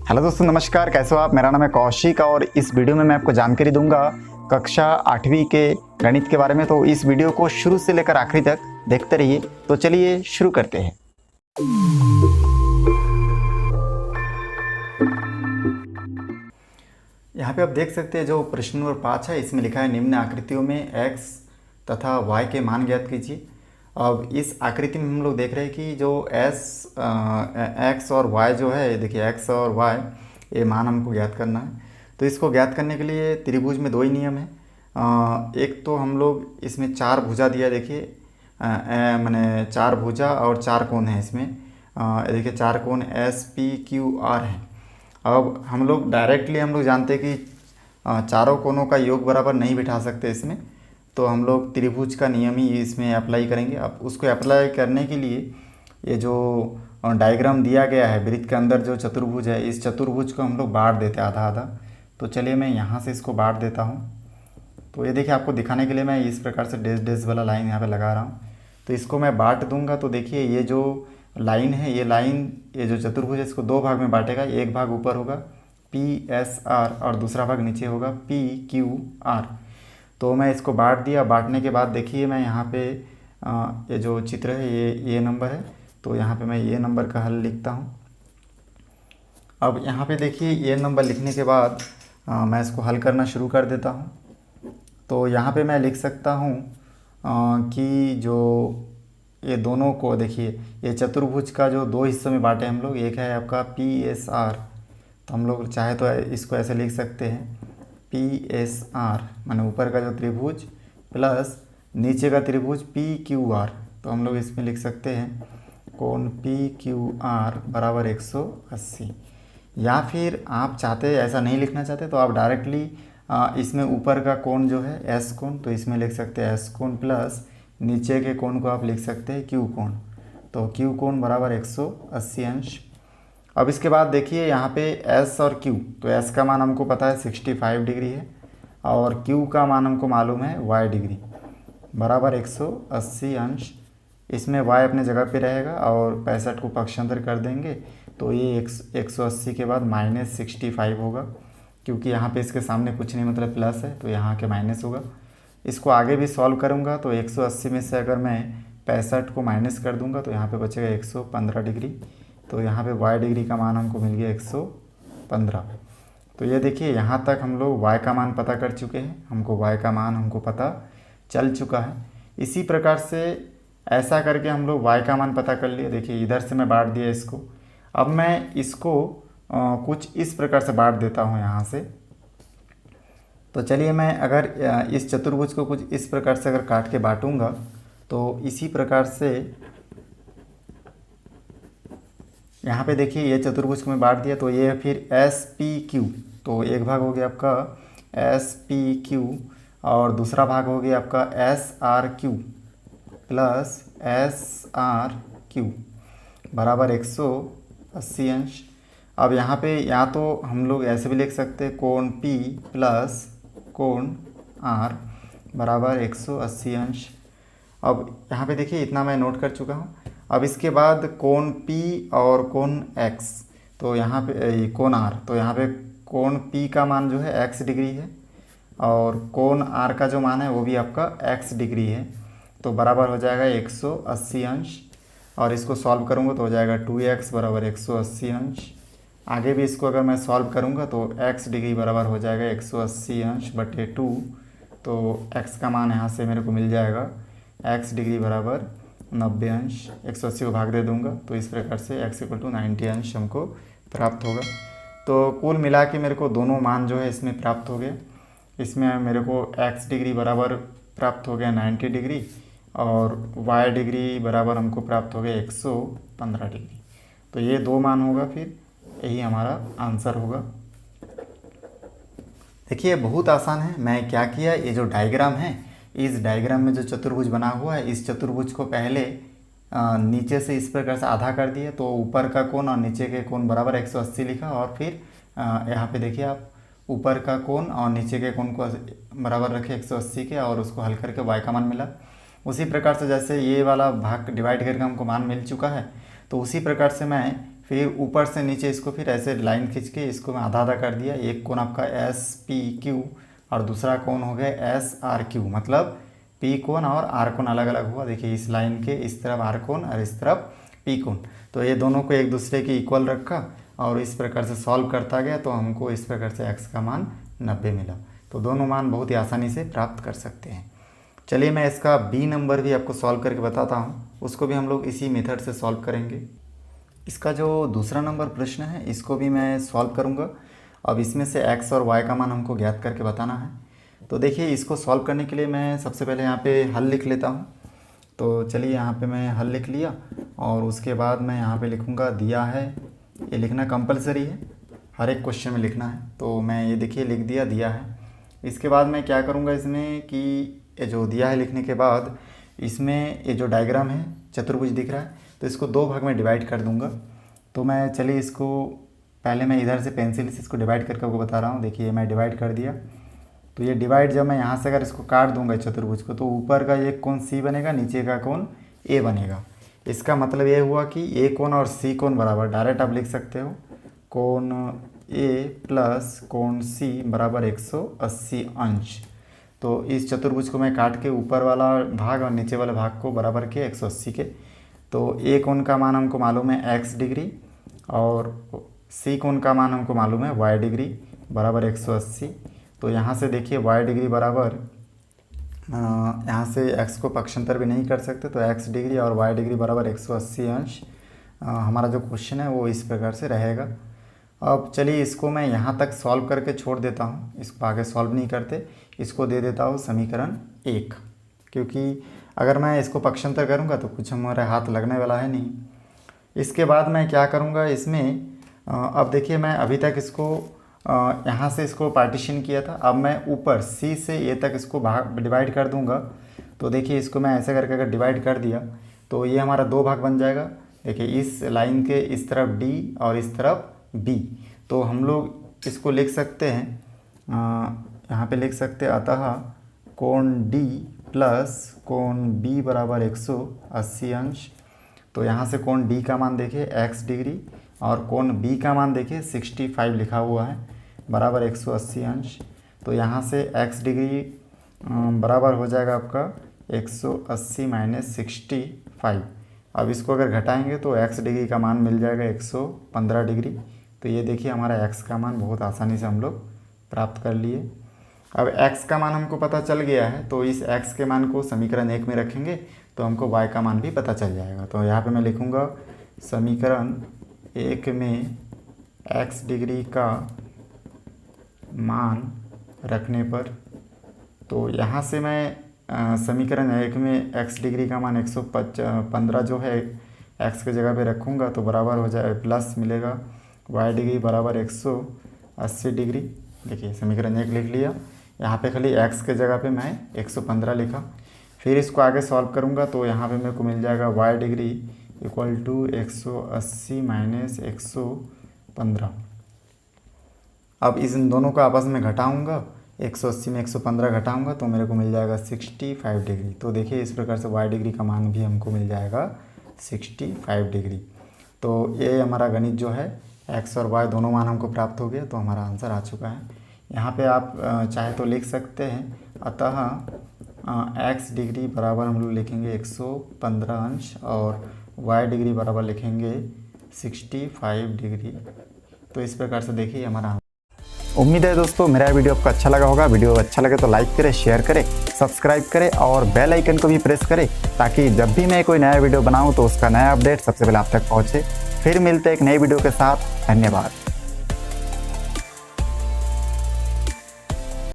Hello दोस्तों, नमस्कार। कैसे हो आप? मेरा नाम है कौशिक और इस वीडियो में मैं आपको जानकारी दूंगा कक्षा 8वीं के गणित के बारे में। तो इस वीडियो को शुरू से लेकर आखिरी तक देखते रहिए। तो चलिए शुरू करते हैं। यहाँ पे आप देख सकते हैं जो प्रश्न नंबर 5 है, इसमें लिखा है निम्न आकृतियों में x तथा y के मान ज्ञात कीजिए। अब इस आकृति में हम लोग देख रहे हैं कि जो x और y जो है, देखिए x और y ये मान हमको ज्ञात करना है। तो इसको ज्ञात करने के लिए त्रिभुज में दो ही नियम है। एक तो हम लोग इसमें चार भुजा दिया, देखिए मैंने चार भुजा और चार कोण है इसमें। देखिए चार कोण एस पी क्यू आर है। अब हम लोग डायरेक्टली हम लोग जानते हैं कि चारों कोणों का योग बराबर नहीं बिठा सकते इसमें, तो हम लोग त्रिभुज का नियम ही इसमें अप्लाई करेंगे। अब उसको अप्लाई करने के लिए ये जो डायग्राम दिया गया है, वृत्त के अंदर जो चतुर्भुज है, इस चतुर्भुज को हम लोग बांट देते हैं आधा आधा। तो चलिए मैं यहाँ से इसको बांट देता हूँ। तो ये देखिए आपको दिखाने के लिए मैं इस प्रकार से डैश डैश वाला लाइन यहाँ पे लगा रहा हूँ। तो इसको मैं बांट दूंगा। तो देखिए ये जो लाइन है, ये लाइन, ये जो चतुर्भुज है, इसको दो भाग में बांटेगा। एक भाग ऊपर होगा पी एस आर और दूसरा भाग नीचे होगा पी क्यू आर। तो मैं इसको बांट दिया। बांटने के बाद देखिए मैं यहाँ पे ये जो चित्र है ये नंबर है, तो यहाँ पे मैं ये नंबर का हल लिखता हूँ। अब यहाँ पे देखिए ये नंबर लिखने के बाद मैं इसको हल करना शुरू कर देता हूँ। तो यहाँ पे मैं लिख सकता हूँ कि जो ये दोनों को देखिए, ये चतुर्भुज का जो दो हिस्सों में बांटे हम लोग, एक है आपका पी एस आर, तो हम लोग चाहे तो इसको ऐसे लिख सकते हैं पी एस आर माने ऊपर का जो त्रिभुज प्लस नीचे का त्रिभुज पी क्यू आर। तो हम लोग इसमें लिख सकते हैं कोण पी क्यू आर बराबर 180। या फिर आप चाहते ऐसा नहीं लिखना चाहते तो आप डायरेक्टली इसमें ऊपर का कोण जो है एस कोण, तो इसमें लिख सकते हैं एस कोण प्लस नीचे के कोण को आप लिख सकते हैं क्यू कोण। तो क्यू कोण बराबर 180 अंश। अब इसके बाद देखिए यहाँ पे एस और क्यू, तो एस का मान हमको पता है 65 डिग्री है और क्यू का मान हमको मालूम है y डिग्री, बराबर 180 अंश। इसमें y अपने जगह पे रहेगा और 65 को पक्षांतर कर देंगे तो ये 180 के बाद -65 होगा, क्योंकि यहाँ पे इसके सामने कुछ नहीं मतलब प्लस है, तो यहाँ के माइनस होगा। इसको आगे भी सॉल्व करूँगा तो 180 में से अगर मैं 65 को माइनस कर दूँगा तो यहाँ पे बचेगा 115 डिग्री। तो यहाँ पे y डिग्री का मान हमको मिल गया 115। तो ये देखिए यहाँ तक हम लोग y का मान पता कर चुके हैं, हमको y का मान हमको पता चल चुका है। इसी प्रकार से ऐसा करके हम लोग y का मान पता कर लिए। देखिए इधर से मैं बांट दिया इसको। अब मैं इसको कुछ इस प्रकार से बांट देता हूँ यहाँ से। तो चलिए मैं अगर इस चतुर्भुज को कुछ इस प्रकार से अगर काट के बांटूंगा तो इसी प्रकार से यहाँ पे देखिए ये चतुर्भुज को मैं बांट दिया। तो ये फिर एस पी क्यू, तो एक भाग हो गया आपका एस पी क्यू और दूसरा भाग हो गया आपका S R Q plus S R Q बराबर 180 अंश। अब यहाँ पे या तो हम लोग ऐसे भी लिख सकते हैं कोण P प्लस कोण R बराबर 180 अंश। अब यहाँ पे देखिए इतना मैं नोट कर चुका हूँ। अब इसके बाद कोण P और कोण X, तो यहाँ पे कोण R, तो यहाँ पे कोण P का मान जो है x डिग्री है और कोण R का जो मान है वो भी आपका x डिग्री है। तो बराबर हो जाएगा 180 अंश और इसको सॉल्व करूँगा तो हो जाएगा 2x बराबर 180 अंश। आगे भी इसको अगर मैं सॉल्व करूँगा तो x डिग्री बराबर हो जाएगा 180 अंश बटे 2। तो x का मान यहाँ से मेरे को मिल जाएगा x डिग्री बराबर 90 अंश। 180 को भाग दे दूँगा तो इस प्रकार से x = 90 अंश हमको प्राप्त होगा। तो कुल मिला के मेरे को दोनों मान जो है इसमें प्राप्त हो गए। इसमें मेरे को x डिग्री बराबर प्राप्त हो गया 90 डिग्री और y डिग्री बराबर हमको प्राप्त हो गया 115 डिग्री। तो ये दो मान होगा, फिर यही हमारा आंसर होगा। देखिए बहुत आसान है। मैं क्या किया, ये जो डायग्राम है, इस डायग्राम में जो चतुर्भुज बना हुआ है, इस चतुर्भुज को पहले नीचे से इस प्रकार से आधा कर दिया, तो ऊपर का कोण और नीचे के कोण बराबर 180 लिखा और फिर यहाँ पे देखिए आप ऊपर का कोण और नीचे के कोण को बराबर रखे 180 के और उसको हल करके y का मान मिला। उसी प्रकार से जैसे ये वाला भाग डिवाइड करके हमको मान मिल चुका है, तो उसी प्रकार से मैं फिर ऊपर से नीचे इसको फिर ऐसे लाइन खींच के इसको मैं आधा आधा कर दिया। एक कोण आपका एस पी क्यू और दूसरा कोण हो गया एस आर क्यू, मतलब पी कोण और आर कोण अलग अलग हुआ। देखिए इस लाइन के इस तरफ आर कोण और इस तरफ पी कोण, तो ये दोनों को एक दूसरे के इक्वल रखा और इस प्रकार से सॉल्व करता गया, तो हमको इस प्रकार से x का मान 90 मिला। तो दोनों मान बहुत ही आसानी से प्राप्त कर सकते हैं। चलिए मैं इसका बी नंबर भी आपको सॉल्व करके बताता हूँ, उसको भी हम लोग इसी मेथड से सॉल्व करेंगे। इसका जो दूसरा नंबर प्रश्न है इसको भी मैं सॉल्व करूँगा। अब इसमें से x और y का मान हमको ज्ञात करके बताना है। तो देखिए इसको सॉल्व करने के लिए मैं सबसे पहले यहाँ पे हल लिख लेता हूँ। तो चलिए यहाँ पे मैं हल लिख लिया और उसके बाद मैं यहाँ पे लिखूँगा दिया है, ये लिखना कंपलसरी है, हर एक क्वेश्चन में लिखना है। तो मैं ये देखिए लिख दिया है। इसके बाद मैं क्या करूँगा इसमें कि ये जो दिया है लिखने के बाद इसमें ये जो डायग्राम है चतुर्भुज दिख रहा है, तो इसको दो भाग में डिवाइड कर दूँगा। तो मैं चलिए इसको पहले मैं इधर से पेंसिल से इसको डिवाइड करके आपको बता रहा हूँ। देखिए मैं डिवाइड कर दिया। तो ये डिवाइड जब मैं यहाँ से अगर इसको काट दूंगा चतुर्भुज को, तो ऊपर का एक कोण सी बनेगा, नीचे का कोण ए बनेगा। इसका मतलब ये हुआ कि ए कोण और सी कोण बराबर, डायरेक्ट आप लिख सकते हो कोण ए प्लस कोण सी बराबर 180 अंश। तो इस चतुर्भुज को मैं काट के ऊपर वाला भाग और नीचे वाले भाग को बराबर किया 180 के। तो ए कोण का मान हमको मालूम है x डिग्री और सी कोण का मान हमको मालूम है y डिग्री बराबर 180। तो यहाँ से देखिए y डिग्री बराबर, यहाँ से x को पक्षांतर भी नहीं कर सकते, तो x डिग्री और y डिग्री बराबर 180 अंश। हमारा जो क्वेश्चन है वो इस प्रकार से रहेगा। अब चलिए इसको मैं यहाँ तक सॉल्व करके छोड़ देता हूँ, इसको आगे सॉल्व नहीं करते, इसको दे देता हूँ समीकरण 1, क्योंकि अगर मैं इसको पक्षांतर करूँगा तो कुछ हमारे हाथ लगने वाला है नहीं। इसके बाद मैं क्या करूँगा इसमें, अब देखिए मैं अभी तक इसको यहाँ से इसको पार्टीशन किया था, अब मैं ऊपर C से A तक इसको भाग डिवाइड कर दूंगा। तो देखिए इसको मैं ऐसे करके अगर डिवाइड कर दिया तो ये हमारा दो भाग बन जाएगा। देखिए इस लाइन के इस तरफ D और इस तरफ B, तो हम लोग इसको लिख सकते हैं, यहाँ पे लिख सकते हैं अतः कोण D प्लस कोण B बराबर 180 अंश। तो यहाँ से कोण D का मान देखिए x डिग्री और कोण B का मान देखिए 65 लिखा हुआ है बराबर 180 अंश। तो यहाँ से x डिग्री बराबर हो जाएगा आपका 180 माइनस 65। अब इसको अगर घटाएंगे तो x डिग्री का मान मिल जाएगा 115 डिग्री। तो ये देखिए हमारा x का मान बहुत आसानी से हम लोग प्राप्त कर लिए। अब x का मान हमको पता चल गया है, तो इस x के मान को समीकरण 1 में रखेंगे तो हमको y का मान भी पता चल जाएगा। तो यहाँ पे मैं लिखूँगा समीकरण 1 में x डिग्री का मान रखने पर, तो यहाँ से मैं समीकरण 1 में x डिग्री का मान 115 जो है x के जगह पे रखूँगा तो बराबर हो जाए प्लस मिलेगा y डिग्री बराबर 180 डिग्री। देखिए समीकरण 1 लिख लिया, यहाँ पे खाली x के जगह पे मैं 115 लिखा। फिर इसको आगे सॉल्व करूँगा तो यहाँ पे मेरे को मिल जाएगा y degree equal to 180 minus 115। अब इन दोनों को आपस में घटाऊँगा, 180 में 115 घटाऊँगा तो मेरे को मिल जाएगा 65 डिग्री। तो देखिए इस प्रकार से y डिग्री का मान भी हमको मिल जाएगा 65 डिग्री। तो ये हमारा गणित जो है x और y दोनों मान हमको प्राप्त हो गया, तो हमारा आंसर आ चुका है। यहाँ पे आप चाहे तो लिख सकते हैं अतः x डिग्री बराबर हम लोग लिखेंगे 115 अंश और y डिग्री बराबर लिखेंगे 65 डिग्री। तो इस प्रकार से देखिए हमारा। उम्मीद है दोस्तों मेरा वीडियो आपको अच्छा लगा होगा। वीडियो अच्छा लगे तो लाइक करें, शेयर करें, सब्सक्राइब करें और बेल आइकन को भी प्रेस करें, ताकि जब भी मैं कोई नया वीडियो बनाऊं तो उसका नया अपडेट सबसे पहले आप तक पहुंचे। फिर मिलते हैं एक नई वीडियो के साथ। धन्यवाद।